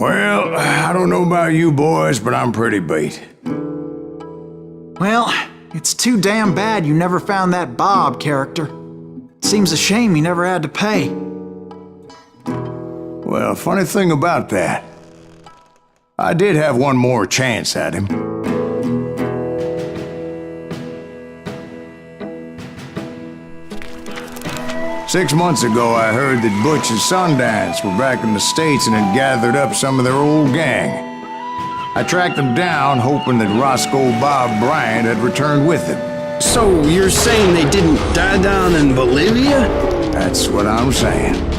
Well, I don't know about you boys, but I'm pretty beat. Well, it's too damn bad you never found that Bob character. Seems a shame you never had to pay. Well, funny thing about that, I did have one more chance at him. Six months ago, I heard that Butch and Sundance were back in the States and had gathered up some of their old gang. I tracked them down, hoping that Roscoe Bob Bryant had returned with them. So you're saying they didn't die down in Bolivia? That's what I'm saying.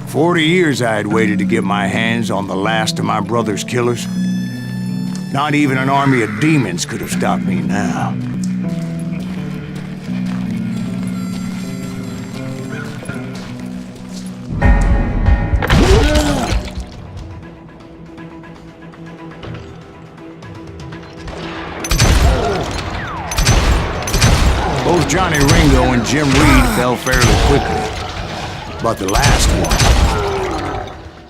40 years I had waited to get my hands on the last of my brother's killers. Not even an army of demons could have stopped me now. Both Johnny Ringo and Jim Reed fell fairly quickly. But the last one,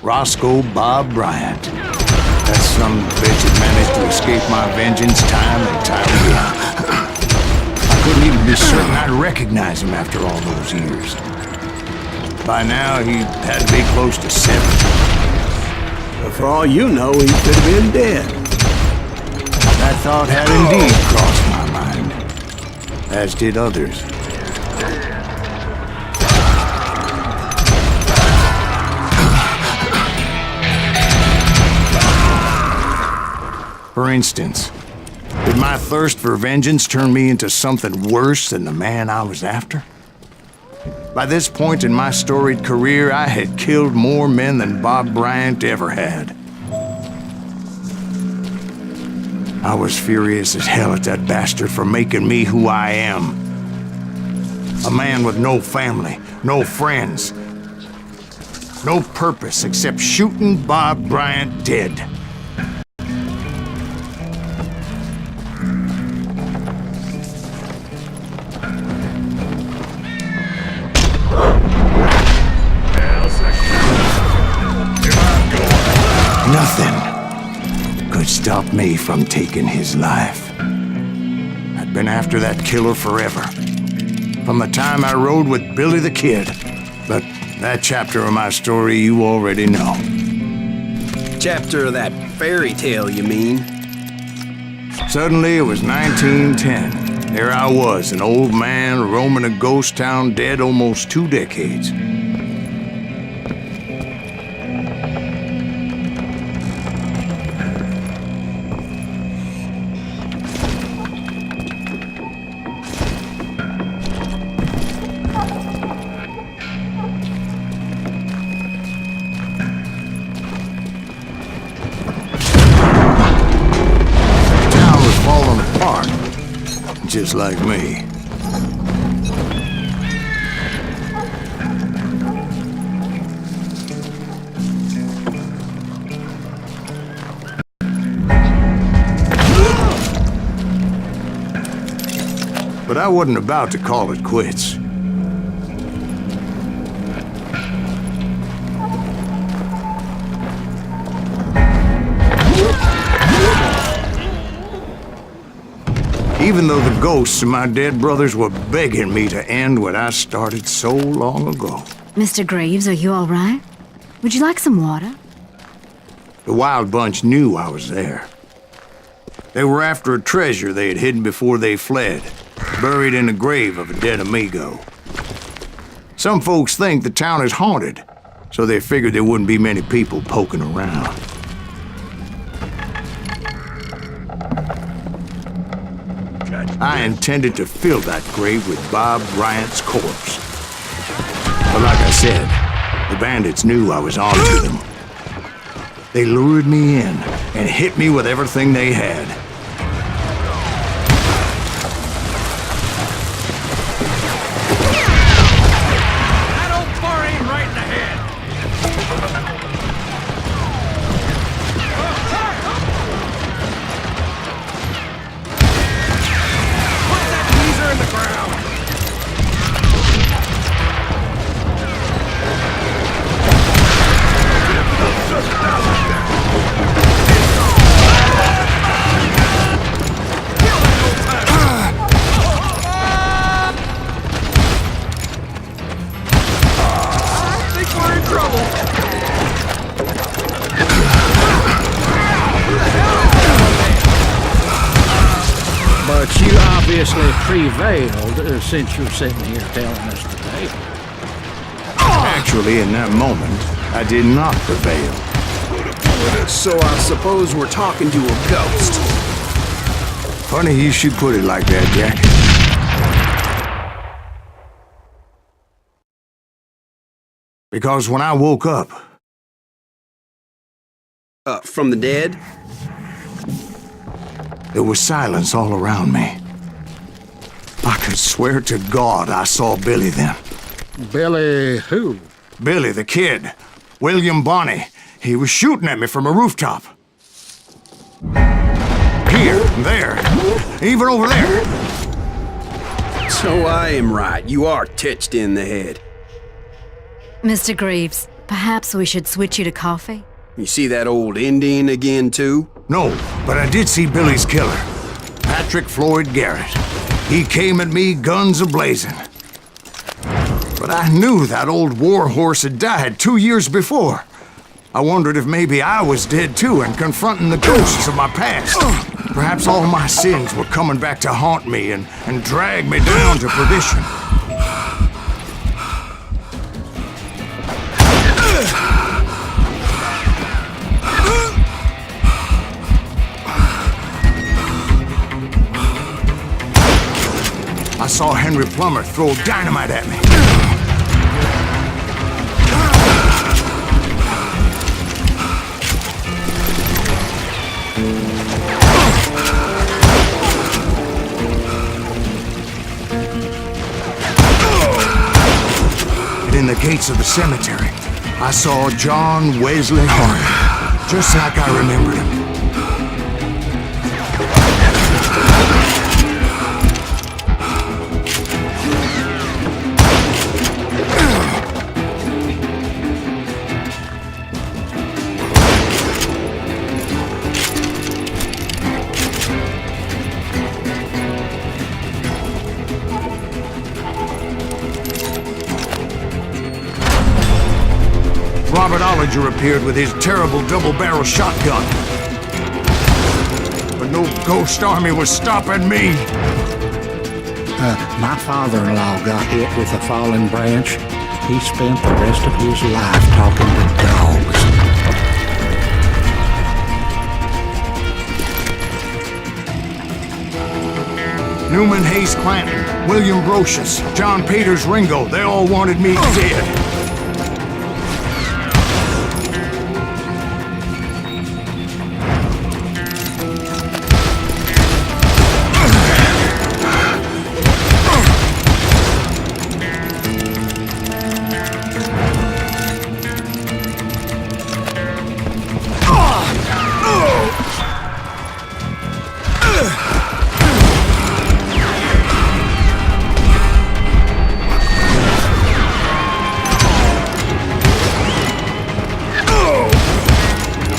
Roscoe Bob Bryant, that son of a bitch had managed to escape my vengeance time and time again. I couldn't even be certain I'd recognize him after all those years. By now, he had to be close to 70. But for all you know, he could have been dead. That thought had indeed crossed my mind, as did others. For instance, did my thirst for vengeance turn me into something worse than the man I was after? By this point in my storied career, I had killed more men than Bob Bryant ever had. I was furious as hell at that bastard for making me who I am. A man with no family, no friends, no purpose except shooting Bob Bryant dead. Nothing could stop me from taking his life. I'd been after that killer forever, from the time I rode with Billy the Kid. But that chapter of my story you already know. Chapter of that fairy tale, you mean? Suddenly it was 1910. There I was, an old man roaming a ghost town dead almost 2 decades. Just like me. But I wasn't about to call it quits. Even though the ghosts of my dead brothers were begging me to end what I started so long ago. Mr. Graves, are you all right? Would you like some water? The Wild Bunch knew I was there. They were after a treasure they had hidden before they fled, buried in the grave of a dead amigo. Some folks think the town is haunted, so they figured there wouldn't be many people poking around. I intended to fill that grave with Bob Bryant's corpse. But like I said, the bandits knew I was on to them. They lured me in and hit me with everything they had. That old bar aimed right in the head. Put that geezer in the ground. I think we're in trouble. But you obviously prevailed since you're sitting here telling us today. Actually, in that moment, I did not prevail. So I suppose we're talking to a ghost. Funny you should put it like that, Jack. Because when I woke up, From the dead? there was silence all around me. I could swear to God I saw Billy then. Billy who? Billy, the kid. William Bonney. He was shooting at me from a rooftop. Here, there, even over there. So I am right. You are titched in the head. Mr. Greaves, perhaps we should switch you to coffee? You see that old Indian again, too? No, but I did see Billy's killer, Patrick Floyd Garrett. He came at me guns a-blazing. But I knew that old war horse had died 2 years before. I wondered if maybe I was dead too and confronting the ghosts of my past. Perhaps all my sins were coming back to haunt me and drag me down to perdition. I saw Henry Plummer throw dynamite at me. And in the gates of the cemetery, I saw John Wesley Hart, just like I remembered him. Robert Ollinger appeared with his terrible double-barrel shotgun. But no ghost army was stopping me. My father-in-law got hit with a fallen branch. He spent the rest of his life talking to dogs. Newman Hayes Clanton, William Brocious, John Peters Ringo, they all wanted me dead.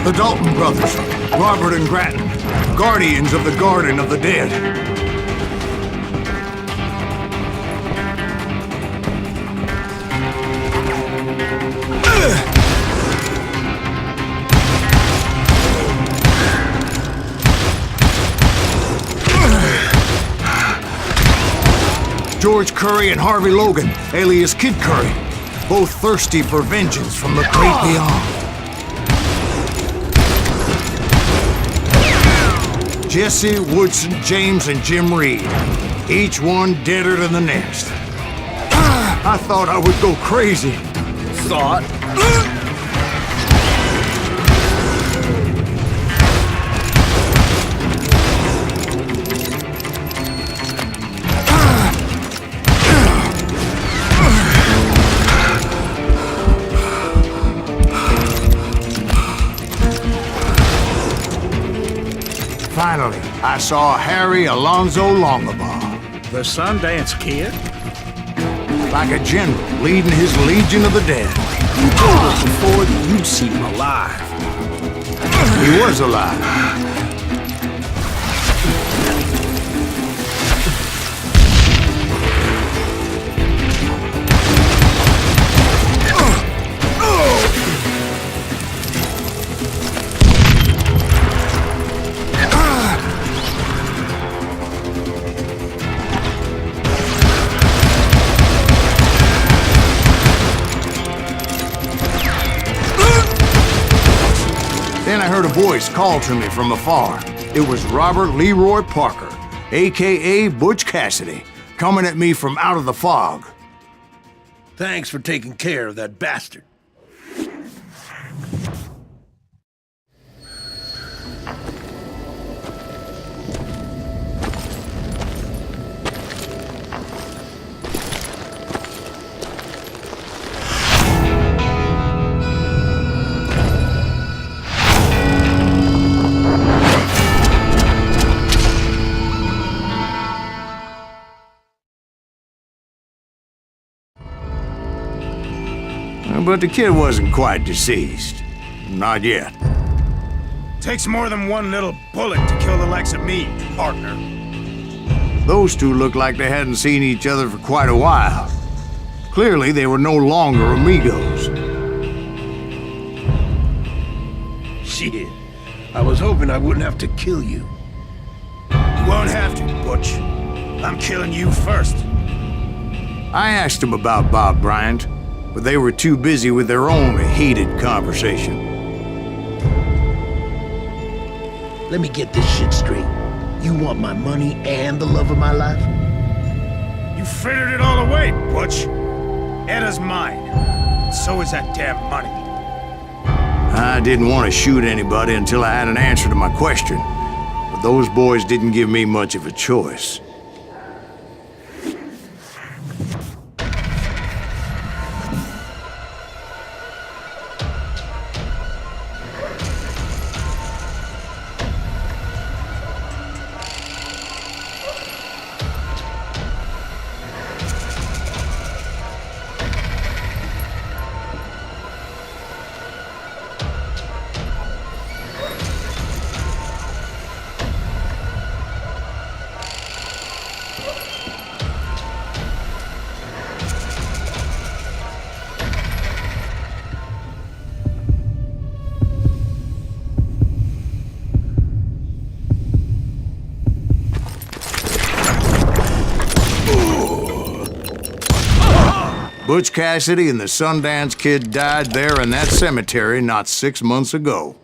The Dalton brothers, Robert and Grattan, guardians of the Garden of the Dead. George Curry and Harvey Logan, alias Kid Curry, both thirsty for vengeance from the great beyond. Jesse, Woodson, James, and Jim Reed, each one deader than the next. I thought I would go crazy. Thought? Finally, I saw Harry Alonzo Longabaugh, The Sundance Kid? like a general leading his legion of the dead. You told us before that you'd see him alive. He was alive. Then I heard a voice call to me from afar. It was Robert Leroy Parker, a.k.a. Butch Cassidy, coming at me from out of the fog. Thanks for taking care of that bastard. But the kid wasn't quite deceased. Not yet. Takes more than one little bullet to kill the likes of me, partner. Those two looked like they hadn't seen each other for quite a while. Clearly, they were no longer amigos. Shit. I was hoping I wouldn't have to kill you. You won't have to, Butch. I'm killing you first. I asked them about Bob Bryant, but they were too busy with their own heated conversation. Let me get this shit straight. You want my money and the love of my life? You frittered it all away, Butch. Eda's mine. So is that damn money. I didn't want to shoot anybody until I had an answer to my question, but those boys didn't give me much of a choice. Butch Cassidy and the Sundance Kid died there in that cemetery not 6 months ago.